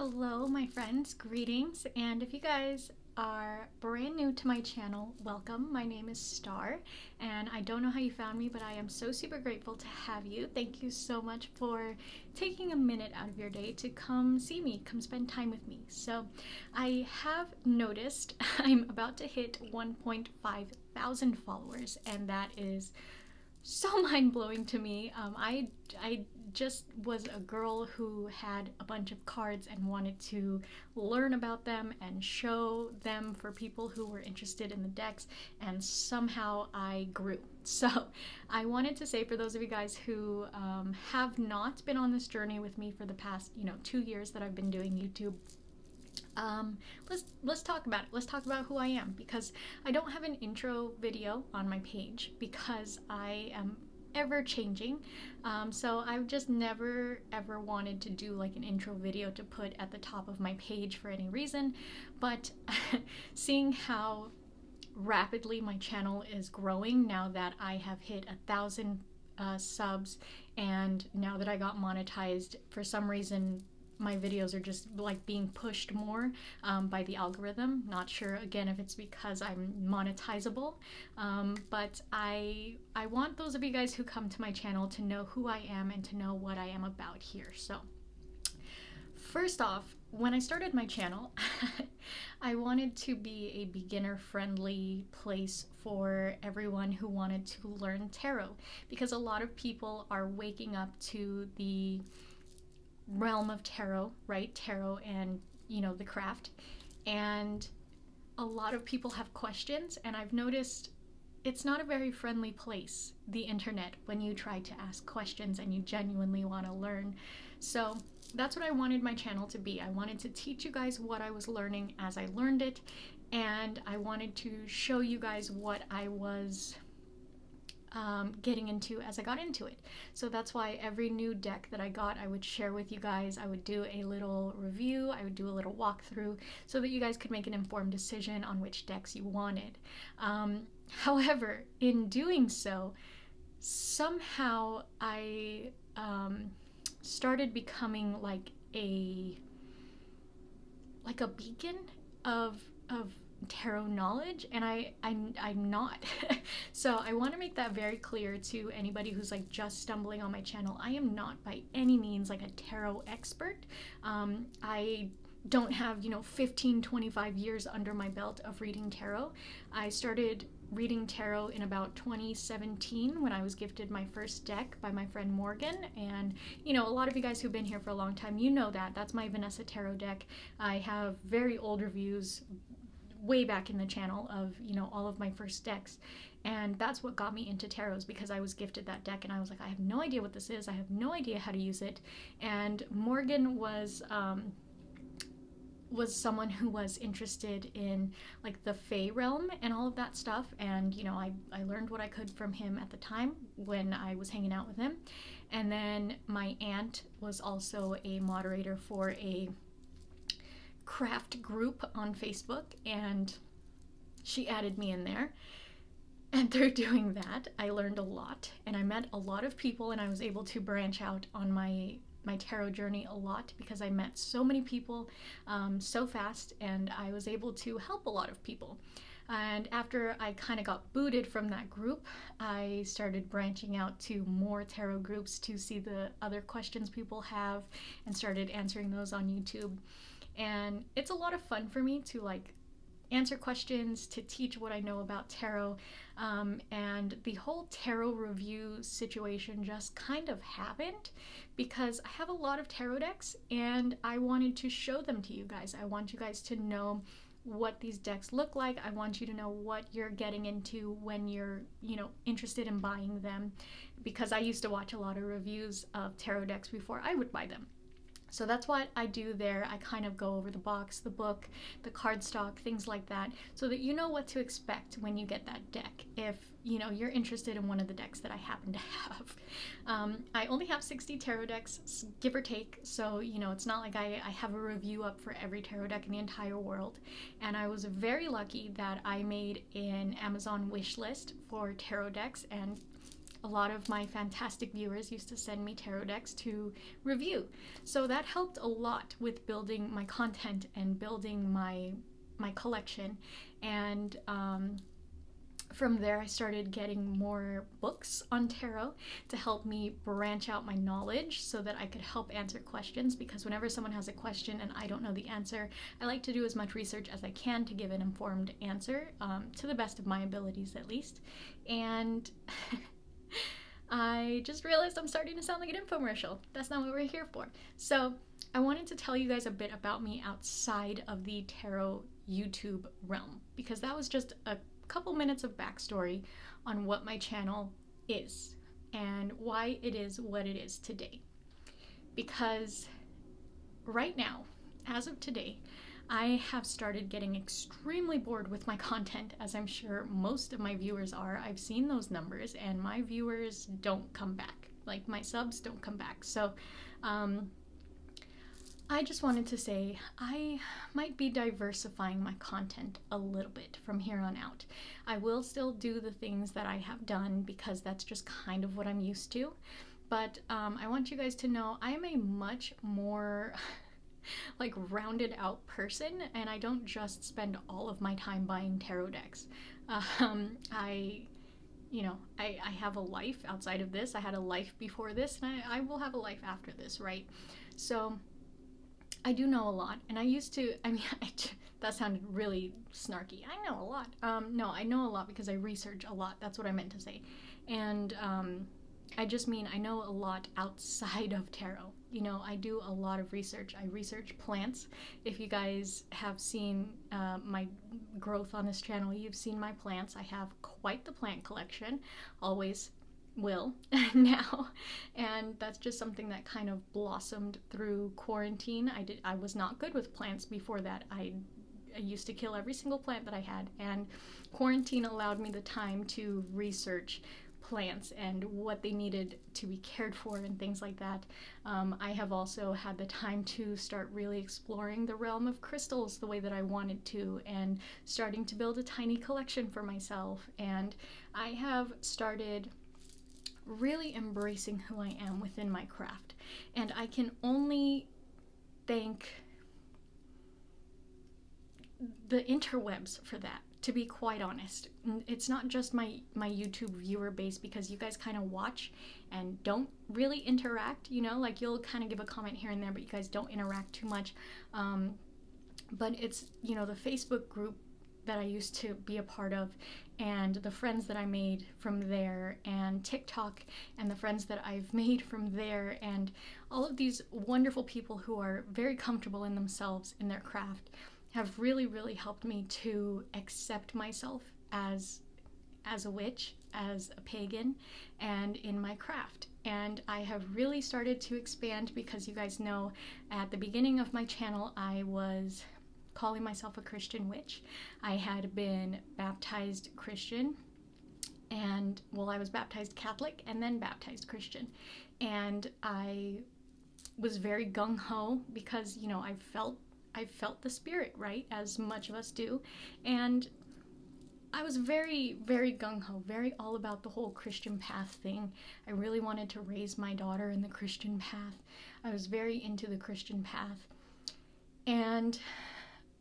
Hello, my friends, greetings, and if you guys are brand new to my channel, welcome. My name is Star, and I don't know how you found me, but I am so super grateful to have you. Thank you so much for taking a minute out of your day to come see me, come spend time with me. So I have noticed I'm about to hit 1.5 thousand followers, and that is so mind-blowing to me. I just was a girl who had a bunch of cards and wanted to learn about them and show them for people who were interested in the decks, and somehow I grew. So I wanted to say, for those of you guys who have not been on this journey with me for the past 2 years that I've been doing YouTube, let's talk about it. Let's talk about who I am, because I don't have an intro video on my page because I am ever changing. So I've just never ever wanted to do like an intro video to put at the top of my page for any reason. But seeing how rapidly my channel is growing now that I have hit 1,000 subs, and now that I got monetized, for some reason my videos are just like being pushed more by the algorithm. Not sure again if it's because I'm monetizable, but I want those of you guys who come to my channel to know who I am and to know what I am about here. So first off, when I started my channel, I wanted to be a beginner-friendly place for everyone who wanted to learn tarot, because a lot of people are waking up to the realm of tarot, right? Tarot and, the craft. And a lot of people have questions, and I've noticed it's not a very friendly place, the internet, when you try to ask questions and you genuinely want to learn. So that's what I wanted my channel to be. I wanted to teach you guys what I was learning as I learned it, and I wanted to show you guys what I was getting into as I got into it. So that's why every new deck that I got, I would share with you guys. I would do a little review, I would do a little walkthrough, so that you guys could make an informed decision on which decks you wanted. However, in doing so, somehow I started becoming like a beacon of tarot knowledge, and I'm not. So I want to make that very clear to anybody who's like just stumbling on my channel. I am not by any means like a tarot expert. I don't have 15-25 years under my belt of reading tarot. I started reading tarot in about 2017 when I was gifted my first deck by my friend Morgan, and a lot of you guys who've been here for a long time, that's my Vanessa tarot deck. I have very old reviews way back in the channel of all of my first decks, and that's what got me into tarots, because I was gifted that deck and I was like, I have no idea what this is, I have no idea how to use it. And Morgan was someone who was interested in like the Fae realm and all of that stuff, and I learned what I could from him at the time when I was hanging out with him. And then my aunt was also a moderator for a craft group on Facebook, and she added me in there, and through doing that I learned a lot, and I met a lot of people, and I was able to branch out on my tarot journey a lot, because I met so many people so fast, and I was able to help a lot of people. And after I kind of got booted from that group, I started branching out to more tarot groups to see the other questions people have, and started answering those on YouTube. And it's a lot of fun for me to like answer questions, to teach what I know about tarot, and the whole tarot review situation just kind of happened because I have a lot of tarot decks and I wanted to show them to you guys. I want you guys to know what these decks look like. I want you to know what you're getting into when you're interested in buying them, because I used to watch a lot of reviews of tarot decks before I would buy them. So that's what I do there. I kind of go over the box, the book, the cardstock, things like that, so that you know what to expect when you get that deck, if you're interested in one of the decks that I happen to have. I only have 60 tarot decks, give or take, so it's not like I have a review up for every tarot deck in the entire world. And I was very lucky that I made an Amazon wish list for tarot decks, and a lot of my fantastic viewers used to send me tarot decks to review. So that helped a lot with building my content and building my collection. And from there, I started getting more books on tarot to help me branch out my knowledge so that I could help answer questions, because whenever someone has a question and I don't know the answer, I like to do as much research as I can to give an informed answer, to the best of my abilities at least. And I just realized I'm starting to sound like an infomercial. That's not what we're here for. So I wanted to tell you guys a bit about me outside of the tarot YouTube realm, because that was just a couple minutes of backstory on what my channel is and why it is what it is today. Because right now, as of today, I have started getting extremely bored with my content, as I'm sure most of my viewers are. I've seen those numbers and my viewers don't come back. Like, my subs don't come back. So I just wanted to say I might be diversifying my content a little bit from here on out. I will still do the things that I have done because that's just kind of what I'm used to. But I want you guys to know I'm a much more like rounded out person, and I don't just spend all of my time buying tarot decks. I have a life outside of this. I had a life before this, and I will have a life after this, right? So I do know a lot, and that sounded really snarky. I know a lot. No, I know a lot because I research a lot. That's what I meant to say. And I just mean I know a lot outside of tarot. You know, I do a lot of research. I research plants. If you guys have seen my growth on this channel, you've seen my plants. I have quite the plant collection. Always will now, and that's just something that kind of blossomed through quarantine. I was not good with plants before that. I used to kill every single plant that I had, and quarantine allowed me the time to research plants and what they needed to be cared for and things like that. I have also had the time to start really exploring the realm of crystals the way that I wanted to, and starting to build a tiny collection for myself. And I have started really embracing who I am within my craft, and I can only thank the interwebs for that, to be quite honest. It's not just my YouTube viewer base, because you guys kind of watch and don't really interact, you know, like you'll kind of give a comment here and there, but you guys don't interact too much. But it's, you know, the Facebook group that I used to be a part of, and the friends that I made from there, and TikTok and the friends that I've made from there, and all of these wonderful people who are very comfortable in themselves, in their craft, have really, really helped me to accept myself as a witch, as a pagan, and in my craft. And I have really started to expand, because you guys know at the beginning of my channel I was calling myself a Christian witch. I had been baptized Christian, and well, I was baptized Catholic and then baptized Christian, and I was very gung-ho because, you know, I felt the spirit, right, as much of us do, and I was very, very gung-ho, very all about the whole Christian path thing. I really wanted to raise my daughter in the Christian path. I was very into the Christian path, and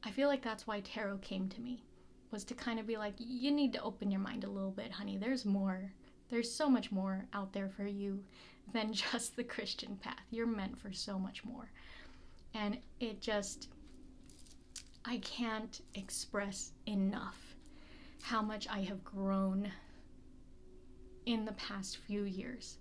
I feel like that's why tarot came to me, was to kind of be like, you need to open your mind a little bit, honey. There's more. There's so much more out there for you than just the Christian path. You're meant for so much more. And it just, I can't express enough how much I have grown in the past few years,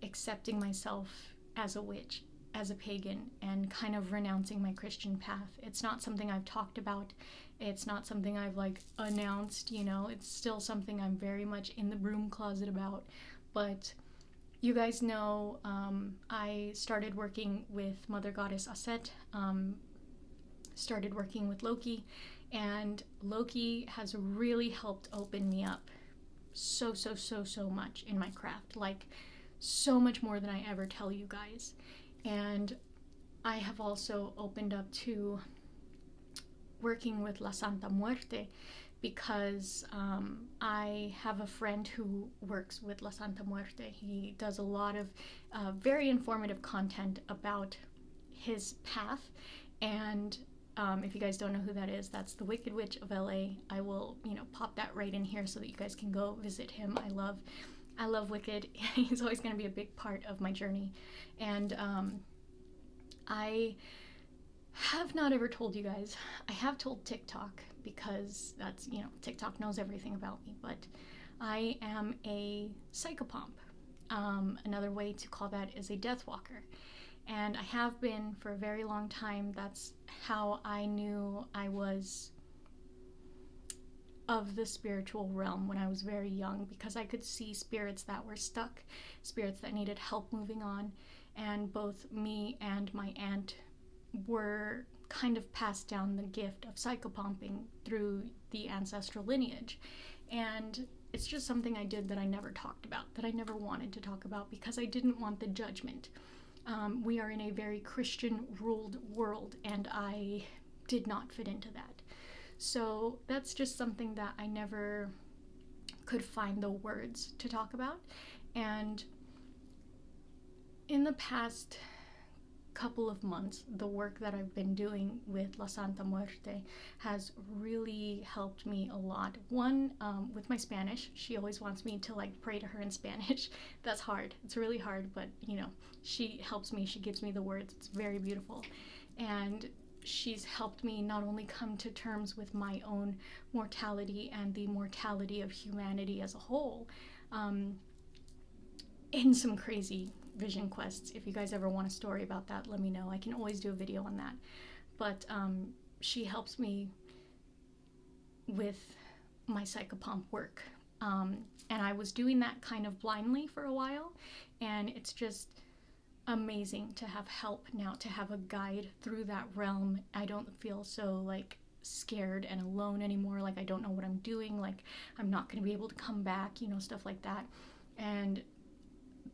accepting myself as a witch, as a pagan, and kind of renouncing my Christian path. It's not something I've talked about. It's not something I've like announced, you know. It's still something I'm very much in the broom closet about. But you guys know I started working with Mother Goddess Aset, started working with Loki, and Loki has really helped open me up so much in my craft, like so much more than I ever tell you guys. And I have also opened up to working with La Santa Muerte, because I have a friend who works with La Santa Muerte. He does a lot of very informative content about his path, and if you guys don't know who that is, that's the Wicked Witch of LA. I will, pop that right in here so that you guys can go visit him. I love Wicked. He's always going to be a big part of my journey, and I have not ever told you guys. I have told TikTok, because that's, TikTok knows everything about me, but I am a psychopomp. Another way to call that is a death walker. And I have been for a very long time. That's how I knew I was of the spiritual realm when I was very young, because I could see spirits that were stuck, spirits that needed help moving on, and both me and my aunt were kind of passed down the gift of psychopomping through the ancestral lineage. And it's just something I did that I never talked about, that I never wanted to talk about, because I didn't want the judgment. We are in a very Christian-ruled world, and I did not fit into that. So that's just something that I never could find the words to talk about. And in the past couple of months, the work that I've been doing with La Santa Muerte has really helped me a lot. One, with my Spanish, she always wants me to pray to her in Spanish. That's hard. It's really hard, but she helps me. She gives me the words. It's very beautiful. And she's helped me not only come to terms with my own mortality and the mortality of humanity as a whole, in some crazy vision quests. If you guys ever want a story about that, let me know. I can always do a video on that. But she helps me with my psychopomp work. And I was doing that kind of blindly for a while, and it's just amazing to have help now, to have a guide through that realm. I don't feel so scared and alone anymore, I don't know what I'm doing, I'm not going to be able to come back, stuff like that. And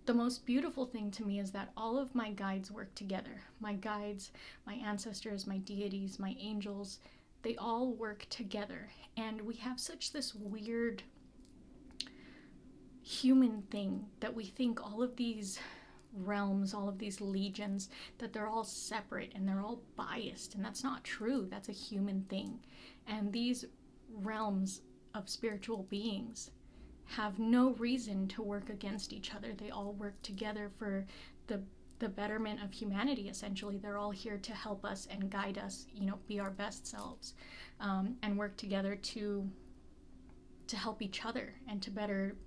the most beautiful thing to me is that all of my guides work together. My guides, my ancestors, my deities, my angels, they all work together. And we have such this weird human thing that we think all of these realms, all of these legions, that they're all separate and they're all biased. And that's not true. That's a human thing. And these realms of spiritual beings have no reason to work against each other. They all work together for the betterment of humanity, essentially. They're all here to help us and guide us, be our best selves, and work together to help each other and to better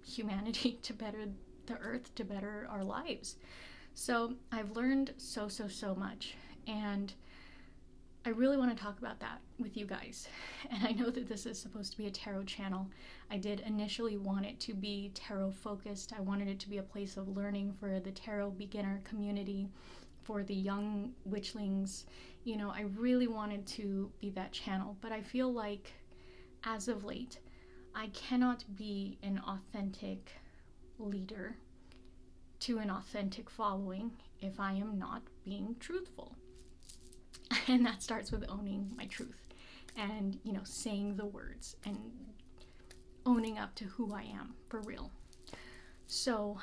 humanity, to better the earth, to better our lives. So I've learned so much, and I really want to talk about that with you guys. And I know that this is supposed to be a tarot channel. I did initially want it to be tarot focused. I wanted it to be a place of learning for the tarot beginner community, for the young witchlings. I really wanted to be that channel, but I feel like as of late, I cannot be an authentic leader to an authentic following if I am not being truthful. And that starts with owning my truth and, saying the words and owning up to who I am for real. So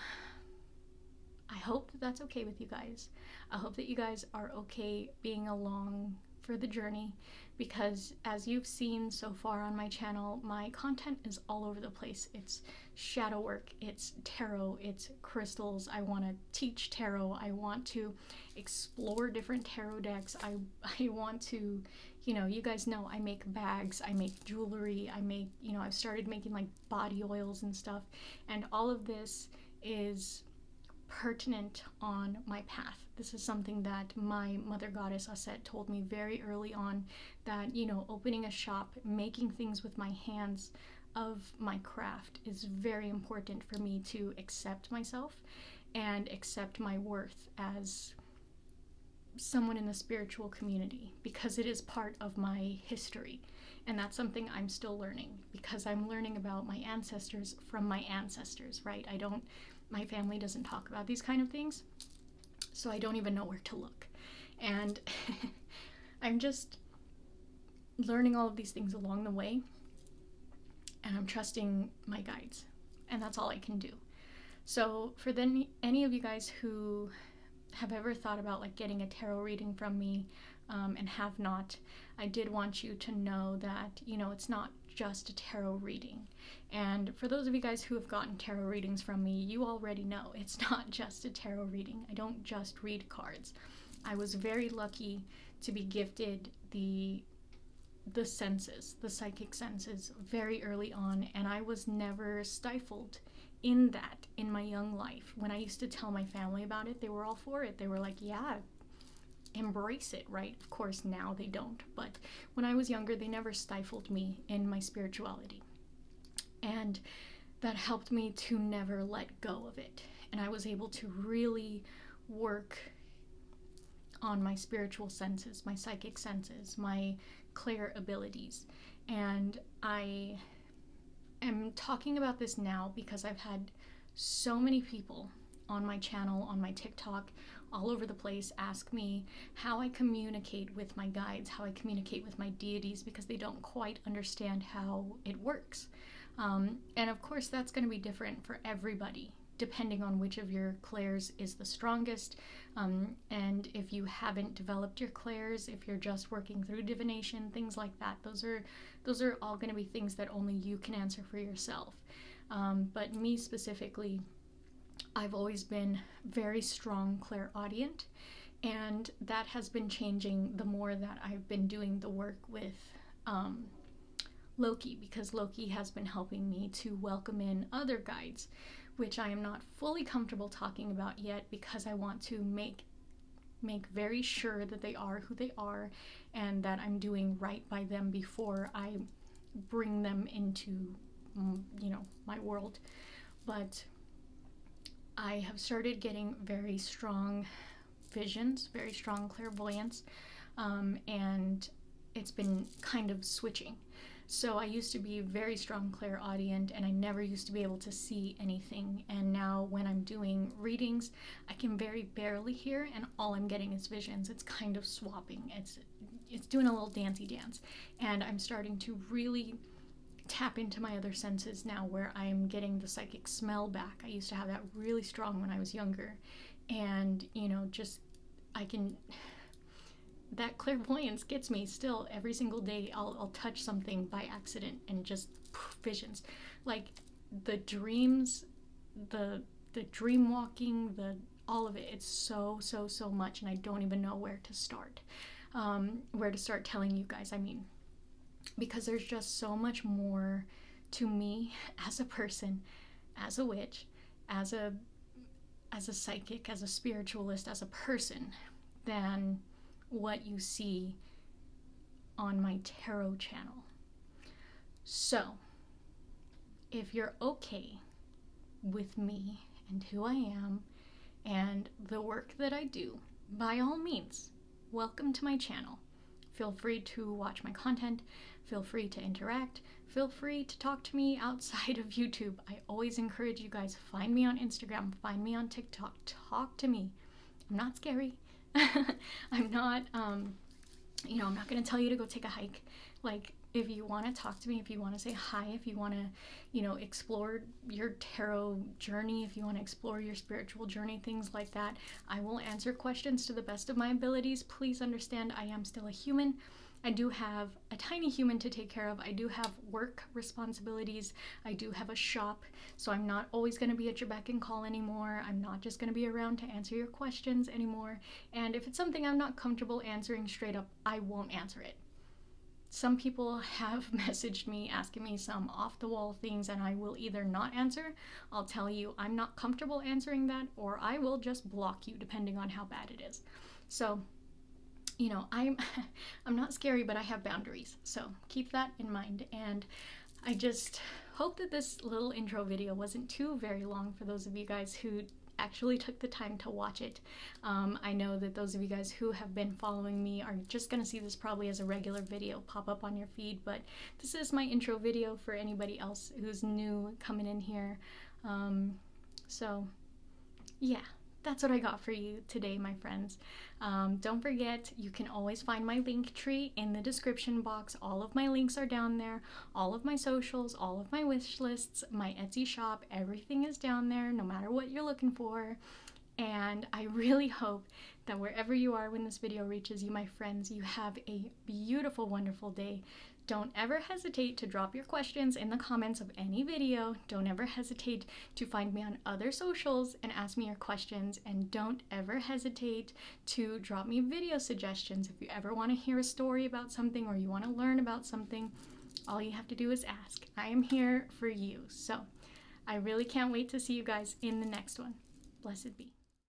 I hope that that's okay with you guys. I hope that you guys are okay being along for the journey, because as you've seen so far on my channel, my content is all over the place. It's shadow work, it's tarot, it's crystals. I want to teach tarot. I want to explore different tarot decks. I want to, you guys know I make bags, I make jewelry, I make, I've started making body oils and stuff, and all of this is pertinent on my path. This is something that my mother goddess Aset told me very early on, that opening a shop, making things with my hands of my craft is very important for me to accept myself and accept my worth as someone in the spiritual community, because it is part of my history. And that's something I'm still learning, because I'm learning about my ancestors from my ancestors, right? My family doesn't talk about these kind of things, so I don't even know where to look. And I'm just learning all of these things along the way. and I'm trusting my guides, and that's all I can do. So for any of you guys who have ever thought about like getting a tarot reading from me and have not, I did want you to know that, you know, it's not just a tarot reading. And for those of you guys who have gotten tarot readings from me, you already know it's not just a tarot reading. I don't just read cards. I was very lucky to be gifted the senses, the psychic senses, very early on, and I was never stifled in that in my young life. When I used to tell my family about it, they were all for it. They were like, yeah, embrace it, right? Of course, now they don't, but when I was younger, they never stifled me in my spirituality. And that helped me to never let go of it. And I was able to really work on my spiritual senses, my psychic senses, my clair abilities. And I am talking about this now because I've had so many people on my channel, on my TikTok, all over the place ask me how I communicate with my guides, how I communicate with my deities, because they don't quite understand how it works. And of course, that's going to be different for everybody, depending on which of your clairs is the strongest. And if you haven't developed your clairs, if you're just working through divination, things like that, those are all going to be things that only you can answer for yourself. But me specifically, I've always been very strong clairaudient, and that has been changing the more that I've been doing the work with Loki, because Loki has been helping me to welcome in other guides, which I am not fully comfortable talking about yet, because I want to make very sure that they are who they are and that I'm doing right by them before I bring them into, you know, my world. But I have started getting very strong visions, very strong clairvoyance, and it's been kind of switching. So I used to be very strong clairaudient, and I never used to be able to see anything. And now when I'm doing readings, I can very barely hear, and all I'm getting is visions. It's kind of swapping. It's doing a little dancey dance. And I'm starting to really tap into my other senses now, where I'm getting the psychic smell back. I used to have that really strong when I was younger. And, you know, just that clairvoyance gets me still every single day. I'll touch something by accident and just visions, like the dreams, the dream walking, all of it. It's so much, and I don't even know where to start telling you guys. I mean, because there's just so much more to me as a person, as a witch, as a psychic, as a spiritualist, as a person, than what you see on my tarot channel. So, if you're okay with me and who I am and the work that I do, by all means, welcome to my channel. Feel free to watch my content, feel free to interact, feel free to talk to me outside of YouTube. I always encourage you guys, find me on Instagram, find me on TikTok, talk to me. I'm not scary. I'm not, you know, I'm not going to tell you to go take a hike. Like, if you want to talk to me, if you want to say hi, if you want to, you know, explore your tarot journey, if you want to explore your spiritual journey, things like that, I will answer questions to the best of my abilities. Please understand, I am still a human. I do have a tiny human to take care of. I do have work responsibilities. I do have a shop, so I'm not always going to be at your beck and call anymore. I'm not just going to be around to answer your questions anymore. And if it's something I'm not comfortable answering straight up, I won't answer it. Some people have messaged me asking me some off-the-wall things, and I will either not answer, I'll tell you I'm not comfortable answering that, or I will just block you depending on how bad it is. So, you know, I'm not scary, but I have boundaries, so keep that in mind. And I just hope that this little intro video wasn't too very long for those of you guys who actually took the time to watch it. I know that those of you guys who have been following me are just gonna see this probably as a regular video pop up on your feed, but this is my intro video for anybody else who's new coming in here. So yeah, that's what I got for you today, my friends. Don't forget, you can always find my link tree in the description box. All of my links are down there, all of my socials, all of my wish lists, my Etsy shop, everything is down there, no matter what you're looking for. And I really hope that wherever you are when this video reaches you, my friends, you have a beautiful, wonderful day. Don't ever hesitate to drop your questions in the comments of any video. Don't ever hesitate to find me on other socials and ask me your questions. And don't ever hesitate to drop me video suggestions. If you ever want to hear a story about something or you want to learn about something, all you have to do is ask. I am here for you. So I really can't wait to see you guys in the next one. Blessed be.